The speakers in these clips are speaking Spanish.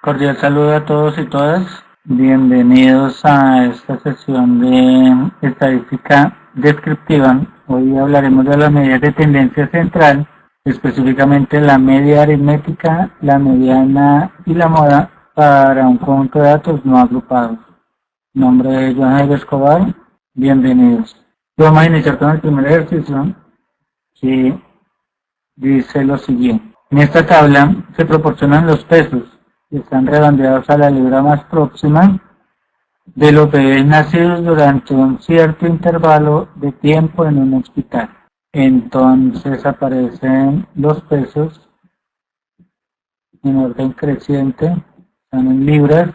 Cordial saludo a todos y todas. Bienvenidos a esta sesión de estadística descriptiva. Hoy hablaremos de las medidas de tendencia central, específicamente la media aritmética, la mediana y la moda para un conjunto de datos no agrupados. Mi nombre es Joan Jairo Escobar. Bienvenidos. Vamos a iniciar con el primer ejercicio que dice lo siguiente. En esta tabla se proporcionan los pesos que están redondeados a la libra más próxima de los bebés nacidos durante un cierto intervalo de tiempo en un hospital. Entonces aparecen los pesos en orden creciente, están en libras,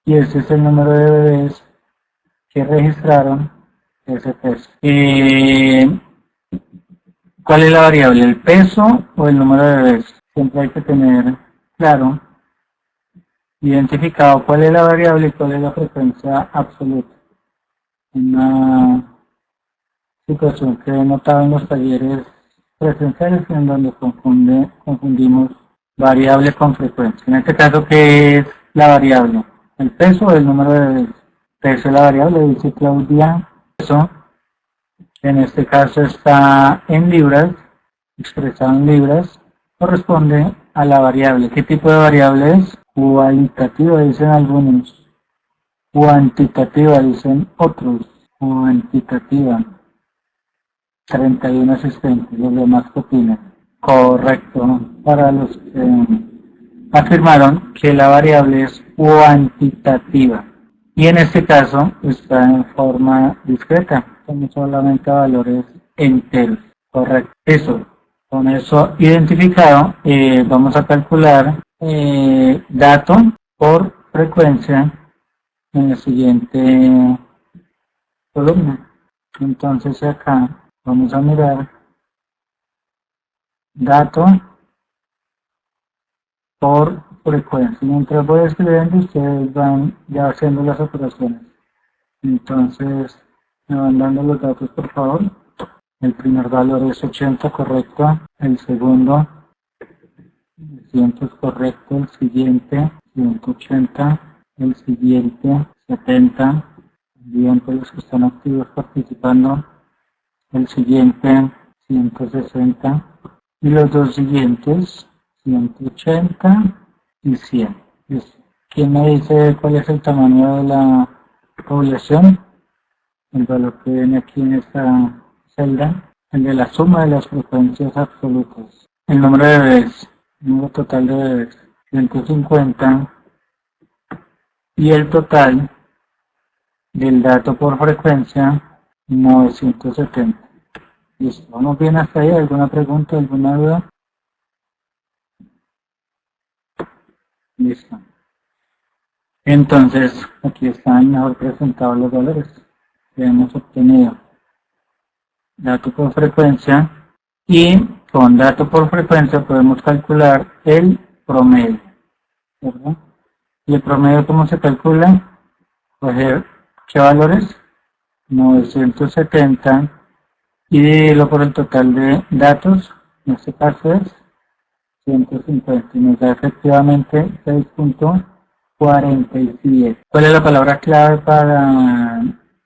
y ese es el número de bebés que registraron ese peso. ¿Cuál es la variable? ¿El peso o el número de bebés? Siempre hay que tener claro, identificado cuál es la variable y cuál es la frecuencia absoluta. Una situación que he notado en los talleres presenciales en donde confundimos variable con frecuencia. En este caso, ¿qué es la variable? ¿El peso o el número de bebés? Peso es la variable, dice Claudia. Peso, en este caso está en libras, expresado en libras, corresponde a la variable. ¿Qué tipo de variable es? Cualitativa, dicen algunos. Cuantitativa, dicen otros. Cuantitativa. 31 asistentes, los demás que opinan. Correcto, para los que afirmaron que la variable es cuantitativa. Y en este caso está en forma discreta, son solamente valores enteros. Correcto. Eso, con eso identificado, vamos a calcular dato por frecuencia en la siguiente columna. Entonces acá vamos a mirar dato por frecuencia. Mientras voy escribiendo, ustedes van ya haciendo las operaciones. Entonces, me van dando los datos, por favor. El primer valor es 80, correcto. El segundo, 100 es correcto. El siguiente, 180. El siguiente, 70. Bien, pues los que están activos participando. El siguiente, 160. Y los dos siguientes, 180 y 100. ¿Quién me dice cuál es el tamaño de la población? El valor que viene aquí en esta celda, el de la suma de las frecuencias absolutas. El número de bebés, el número total de bebés, 150, y el total del dato por frecuencia, 970. Listo, vamos bien hasta ahí. ¿Alguna pregunta, alguna duda? Listo. Entonces, aquí están mejor presentados los valores que hemos obtenido. Dato por frecuencia, y con dato por frecuencia podemos calcular el promedio, ¿verdad? ¿Y el promedio cómo se calcula? Coger, ¿qué valores? 970 y dividirlo por el total de datos, en este caso es 150, y nos da efectivamente 6.47. ¿Cuál es la palabra clave para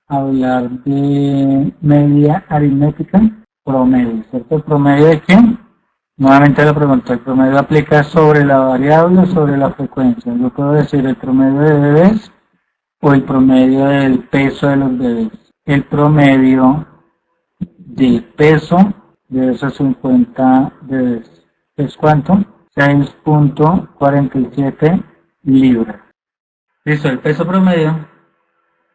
hablar de media aritmética? Promedio, ¿cierto? ¿El promedio de qué? Nuevamente la pregunta, ¿el promedio aplica sobre la variable o sobre la frecuencia? Yo puedo decir el promedio de bebés o el promedio del peso de los bebés. El promedio del peso de esos 50 bebés es ¿cuánto? 6.47 libras. Listo, el peso promedio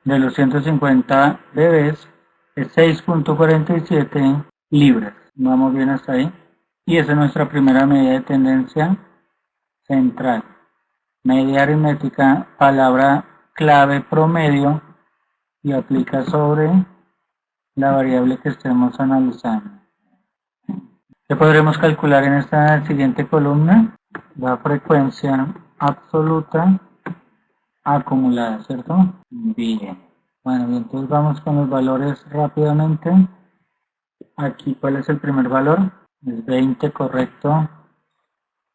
de los 150 bebés es 6.47 libras. Vamos bien hasta ahí. Y esa es nuestra primera medida de tendencia central. Media aritmética, palabra clave promedio, y aplica sobre la variable que estemos analizando. ¿Qué podremos calcular en esta siguiente columna? La frecuencia absoluta acumulada, ¿cierto? Bien. Bueno, y entonces vamos con los valores rápidamente. Aquí, ¿cuál es el primer valor? Es 20, correcto.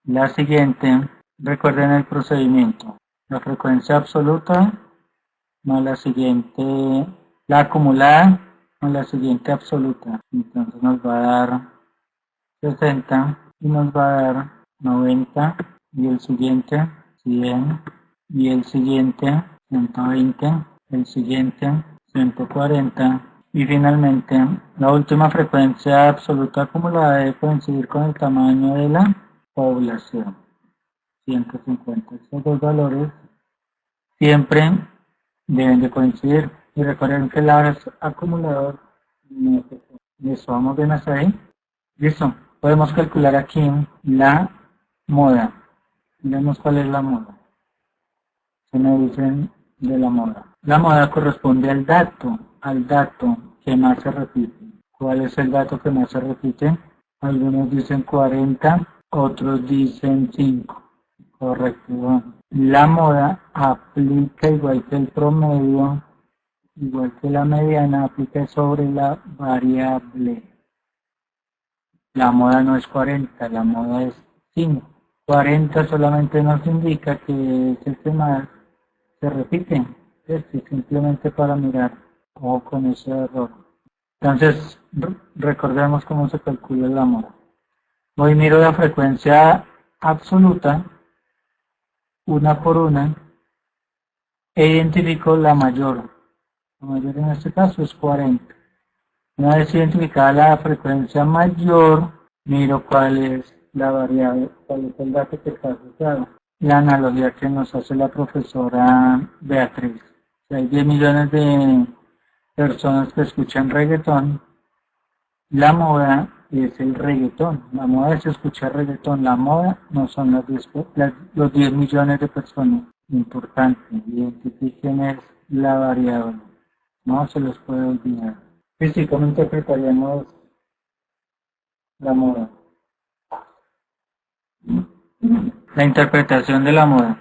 La siguiente Recuerden el procedimiento. La frecuencia absoluta más la siguiente, la acumulada más la siguiente absoluta. Entonces nos va a dar 60 y nos va a dar 90 y el siguiente 100 y el siguiente 120, el siguiente 140 y finalmente la última frecuencia absoluta acumulada debe coincidir con el tamaño de la población. 150. Estos dos valores siempre deben de coincidir y recuerden que el acumulador no se puede. Listo, vamos bien hasta ahí. Listo, podemos calcular aquí la moda. Miremos cuál es la moda. Se me dicen de la moda. La moda corresponde al dato que más se repite. ¿Cuál es el dato que más se repite? Algunos dicen 40, otros dicen 5. Correcto. La moda aplica igual que el promedio, igual que la mediana, aplica sobre la variable. La moda no es 40, la moda es 5. 40 solamente nos indica que es el que más se repite. Esto simplemente para mirar o con ese error. Entonces, recordemos cómo se calcula la moda. Hoy miro la frecuencia absoluta una por una e identifico la mayor. La mayor en este caso es 40. Una vez identificada la frecuencia mayor, miro cuál es la variable, cuál es el dato que está asociado. La analogía que nos hace la profesora Beatriz. Si hay 10 millones de personas que escuchan reggaetón, la moda es el reggaetón. La moda es escuchar reggaetón. La moda no son los 10 millones de personas. Importante, identifiquen es la variable. No se los puede olvidar. Y sí, ¿cómo interpretaríamos la moda? La interpretación de la moda.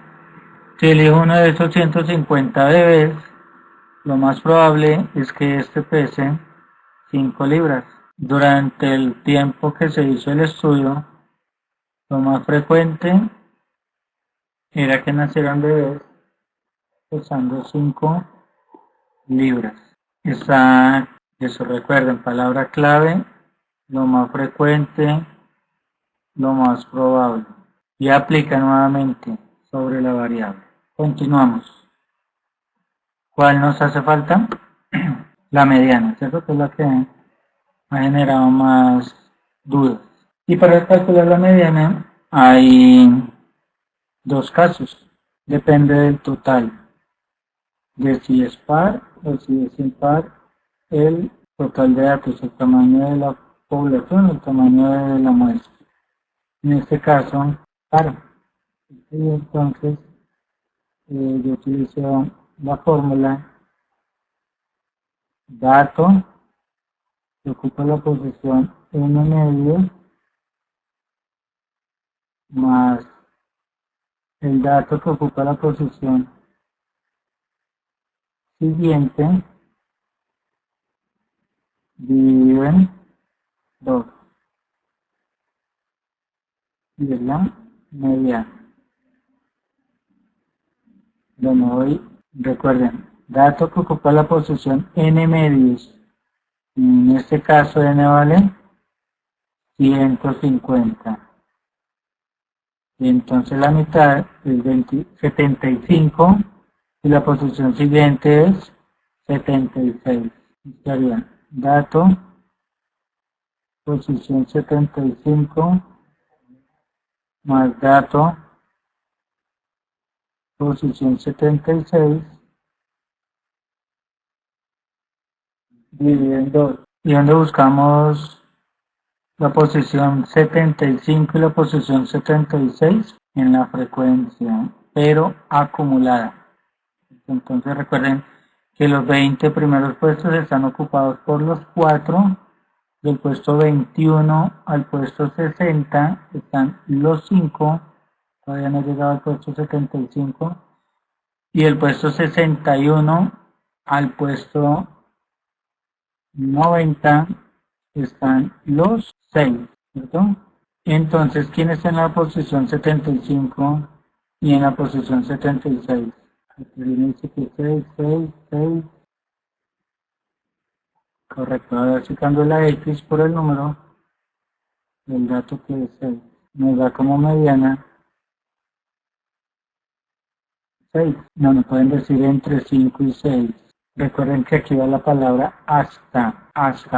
Si elijo uno de esos 150 bebés, lo más probable es que este pese 5 libras. Durante el tiempo que se hizo el estudio, lo más frecuente era que nacieran bebés pesando 5 libras. Eso recuerden, palabra clave, lo más frecuente, lo más probable. Y aplica nuevamente sobre la variable. Continuamos. ¿Cuál nos hace falta? La mediana, ¿cierto? Que es la que ha generado más dudas. Y para calcular la mediana hay dos casos. Depende del total. De si es par o si es impar el total de datos, el tamaño de la población, el tamaño de la muestra. En este caso, par. Y entonces yo utilizo la fórmula dato que ocupa la posición n medio más el dato que ocupa la posición siguiente dividido en 2 y es la mediana. Bueno, hoy recuerden, dato que ocupa la posición n medios, en este caso n vale 150. Y entonces la mitad es 75 y la posición siguiente es 76. Estaría dato, posición 75 más dato, posición 76 dividido en 2. Y donde buscamos la posición 75 y la posición 76 en la frecuencia, pero acumulada. Entonces recuerden que los 20 primeros puestos están ocupados por los 4, del puesto 21 al puesto 60 están los 5, todavía no he llegado al puesto 75, y el puesto 61 al puesto 90 están los 6, ¿cierto? Entonces, ¿quién está en la posición 75? y en la posición 76. Aquí dice que 6, 6, 6. Correcto, ahora si cambio la X por el número, el dato que es 6, nos da como mediana 6. No, me pueden decir entre 5 y 6. Recuerden que aquí va la palabra hasta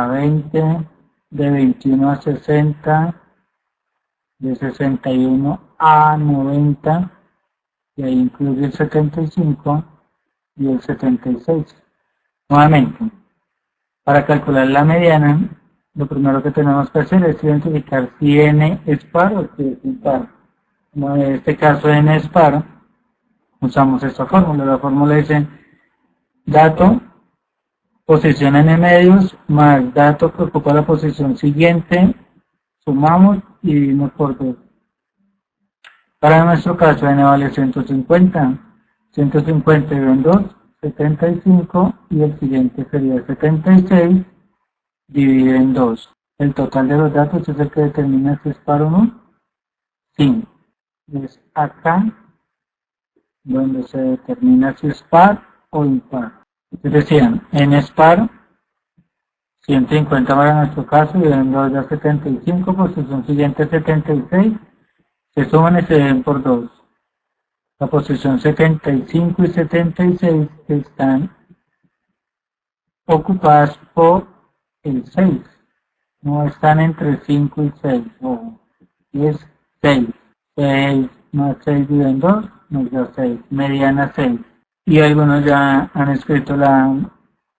20, de 21 a 60, de 61 a 90, y ahí incluye el 75 y el 76. Nuevamente, para calcular la mediana, lo primero que tenemos que hacer es identificar si n es par o si es impar. Como en este caso n es par, usamos esta fórmula. La fórmula dice dato, posición n medios, más dato que ocupa la posición siguiente, sumamos y dividimos por 2. Para nuestro caso n vale 150. 150 dividido en 2, 75, y el siguiente sería 76 dividido en 2. El total de los datos es el que determina si es par o no. Sí, es acá donde se determina si es par o impar. Decían, n es par, 150 para nuestro caso, y en 2 da 75, posición siguiente 76, se suman y se dividen por 2. La posición 75 y 76 están ocupadas por el 6, no están entre 5 y 6, y es 6. 6 más 6 dividido en 2 nos da 6, mediana 6. Y algunos ya han escrito la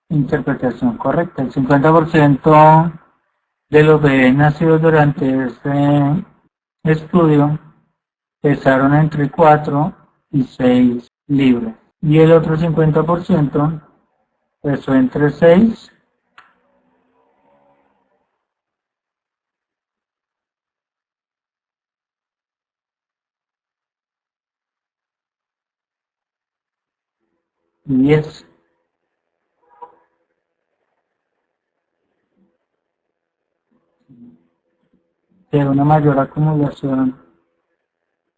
interpretación correcta. El 50% de los bebés nacidos durante este estudio pesaron entre 4 y 6 libras. Y el otro 50% pesó entre 6 y 10. De una mayor acumulación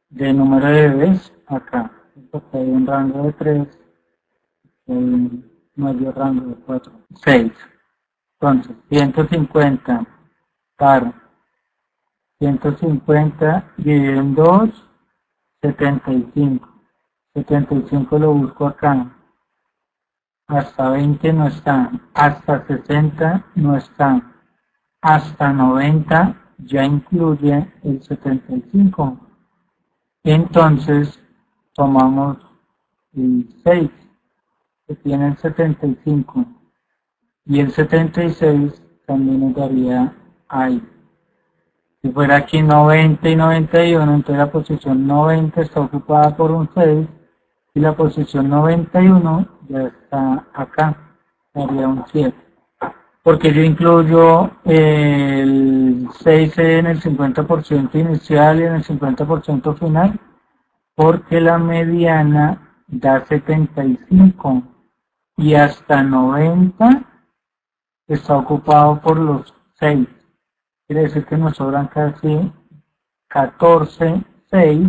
de número de bebés acá. Porque hay un rango de 3, hay un mayor rango de 4, 6. Entonces, 150 par 150 dividido en 2, 75. 75 lo busco acá. Hasta 20 no está. Hasta 60 no está. Hasta 90 ya incluye el 75. Entonces, tomamos el 6, que tiene el 75. Y el 76 también nos daría ahí. Si fuera aquí 90 y 91, entonces la posición 90 está ocupada por un 6 y la posición 91 ya está acá, daría un 7. Porque yo incluyo el 6 en el 50% inicial y en el 50% final, porque la mediana da 75 y hasta 90 está ocupado por los 6. Quiere decir que nos sobran casi 14, 6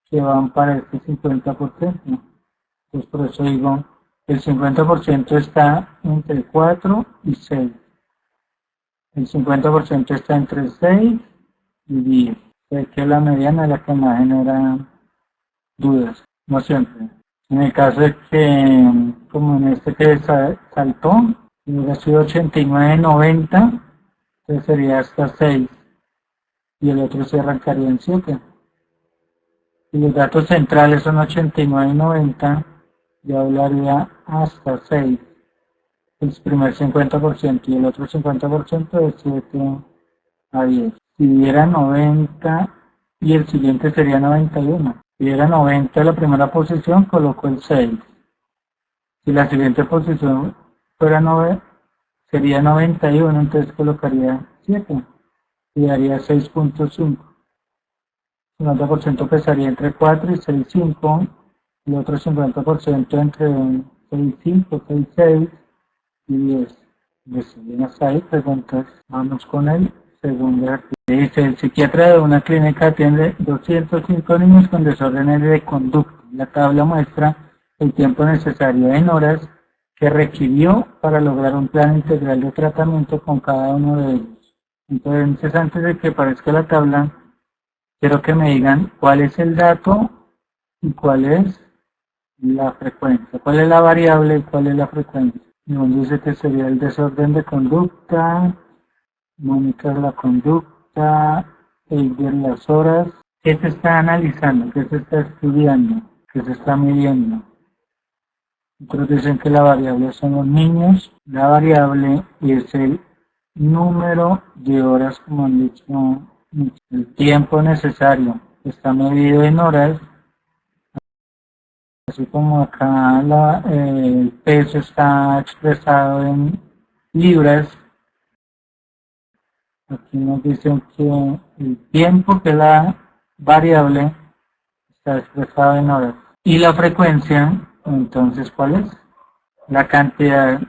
que van para este 50%. Entonces por eso digo, el 50% está entre 4 y 6. El 50% está entre 6 y 10. Sé que la mediana es la que más genera dudas, no siempre. En el caso de que, como en este que saltó, hubiera sido 89-90, entonces sería hasta 6 y el otro se arrancaría en 7. Si los datos centrales son 89 y 90, yo hablaría hasta 6, el primer 50% y el otro 50% de 7 a 10. Si diera 90 y el siguiente sería 91. Si diera 90 la primera posición, coloco el 6. Si la siguiente posición fuera 9, sería 91, entonces colocaría 7 y daría 6.5. El 90% pesaría entre 4 y 6.5, el otro 50% entre 6.5, 6.6 y 10. Bien hasta ahí, preguntas. Vamos con el Segundo ejercicio. Dice, el psiquiatra de una clínica atiende 205 niños con desórdenes de conducta. La tabla muestra el tiempo necesario en horas que requirió para lograr un plan integral de tratamiento con cada uno de ellos. Entonces, antes de que aparezca la tabla, quiero que me digan cuál es el dato y cuál es la frecuencia. ¿Cuál es la variable y cuál es la frecuencia? Y donde dice que sería el desorden de conducta, Mónica la conducta, Eider las horas. ¿Qué se está analizando? ¿Qué se está estudiando? ¿Qué se está midiendo? Otros dicen que la variable son los niños. La variable es el número de horas, como han dicho, el tiempo necesario. Está medido en horas. Así como acá el peso está expresado en libras, aquí nos dicen que el tiempo, que es la variable, está expresado en horas. Y la frecuencia, entonces, ¿cuál es? La cantidad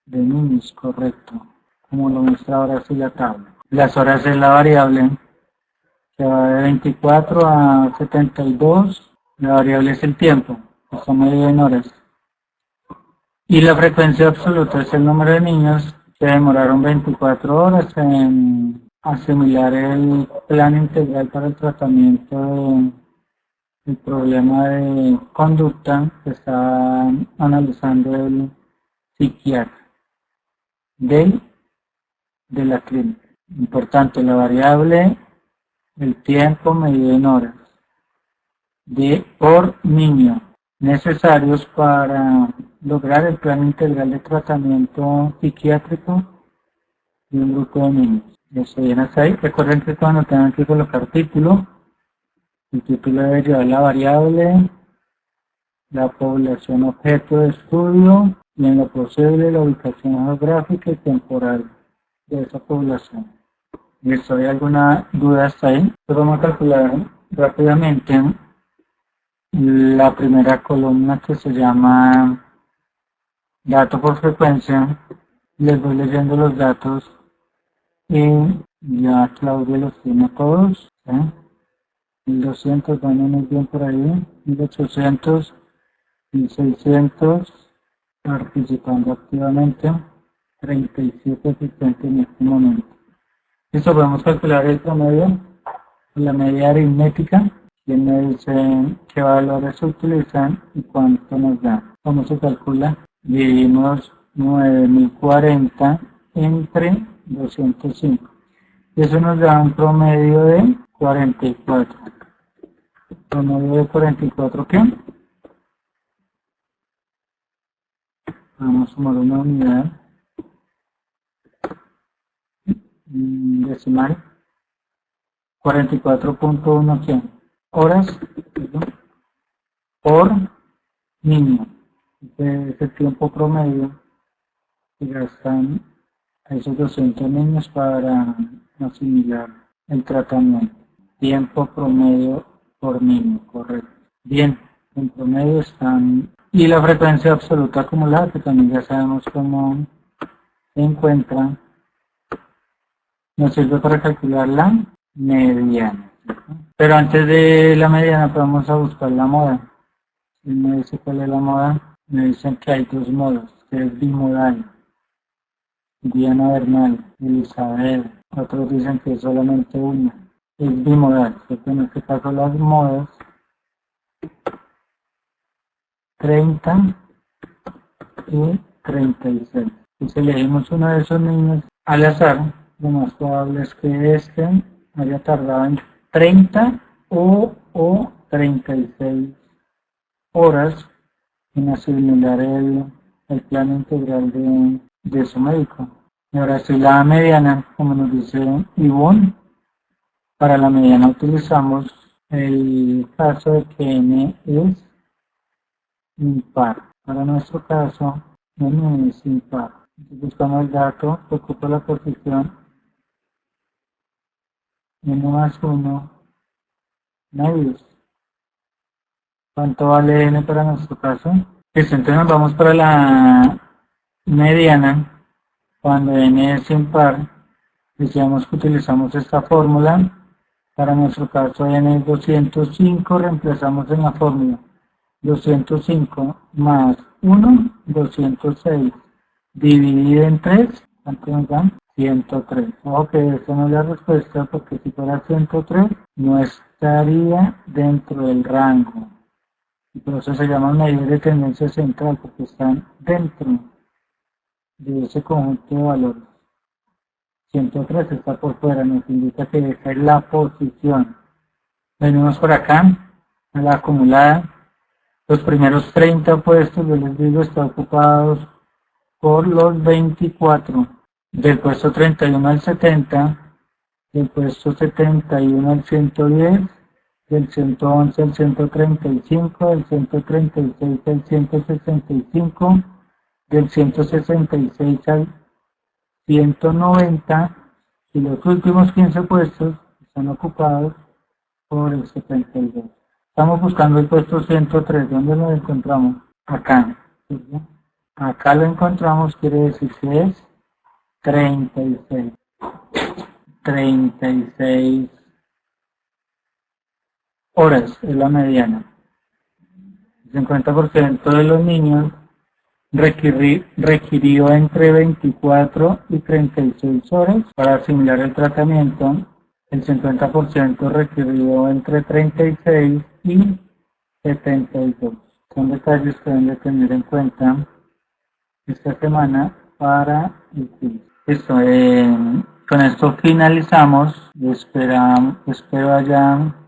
de niños, correcto, como lo muestra ahora sí la tabla. Las horas es la variable, que va de 24 a 72, la variable es el tiempo, está medido en horas. Y la frecuencia absoluta es el número de niños que demoraron 24 horas en asimilar el plan integral para el tratamiento del problema de conducta que está analizando el psiquiatra de la clínica. Importante, la variable, el tiempo medido en horas por niño necesarios para lograr el plan integral de tratamiento psiquiátrico de un grupo de niños. Eso viene hasta ahí. Recuerden que cuando tengan que colocar título, el título debe llevar la variable, la población objeto de estudio y en lo posible la ubicación geográfica y temporal de esa población. ¿Listo? ¿Hay alguna duda hasta ahí? Pues vamos a calcular rápidamente la primera columna, que se llama dato por frecuencia. Les voy leyendo los datos y ya Claudia los tiene todos. 1200, van muy bien por ahí. 1800, 1600 participando activamente, 37 asistentes en este momento. Esto podemos calcular el promedio, la media aritmética. Y me dice qué valores se utilizan y cuánto nos da. ¿Cómo se calcula? Dividimos 9040 entre 205. Y eso nos da un promedio de 44. ¿Promedio de 44 qué? Vamos a sumar una unidad decimal. 44.1 ¿qué? Horas por niño. Es el tiempo promedio que gastan a esos 200 niños para asimilar el tratamiento. Tiempo promedio por niño, correcto. Bien, en promedio están. Y la frecuencia absoluta acumulada, que también ya sabemos cómo se encuentra, nos sirve para calcular la mediana. Pero antes de la mediana vamos a buscar la moda. Si me dice cuál es la moda, me dicen que hay dos modos, que es bimodal. Diana Bernal, Elizabeth, otros dicen que es solamente una. Es bimodal, porque en este caso las modas 30 y 36. Y si elegimos uno de esos niños al azar, lo más probable es que este haya tardado en 30 o 36 horas en asimilar el plan integral de su médico. Y ahora sí la mediana, como nos dice Ivonne, para la mediana utilizamos el caso de que n es impar. Para nuestro caso, n es impar. Entonces buscamos el dato que ocupa la posición n más 1 medios. ¿Cuánto vale n para nuestro caso? Listo, entonces nos vamos para la mediana. Cuando n es impar, decíamos que utilizamos esta fórmula. Para nuestro caso n es 205, reemplazamos en la fórmula 205 más 1, 206, dividido en 3, ¿cuánto nos dan? 103. Ojo que esta no es la respuesta, porque si fuera 103 no estaría dentro del rango. Y por eso se llama medida de tendencia central, porque están dentro de ese conjunto de valores. 103 está por fuera, nos indica que esa es la posición. Venimos por acá, a la acumulada. Los primeros 30 puestos, yo les digo, están ocupados por los 24. Del puesto 31 al 70, del puesto 71 al 110, del 111 al 135, del 136 al 165, del 166 al 190, y los últimos 15 puestos están ocupados por el 72. Estamos buscando el puesto 103. ¿Dónde lo encontramos? Acá. ¿Sí? Acá lo encontramos, quiere decir que es 36. 36 horas es la mediana. El 50% de los niños requirió entre 24 y 36 horas para asimilar el tratamiento. El 50% requirió entre 36 y 72. Son detalles que deben de tener en cuenta esta semana para el quiz. Listo, con esto finalizamos. Espero hayan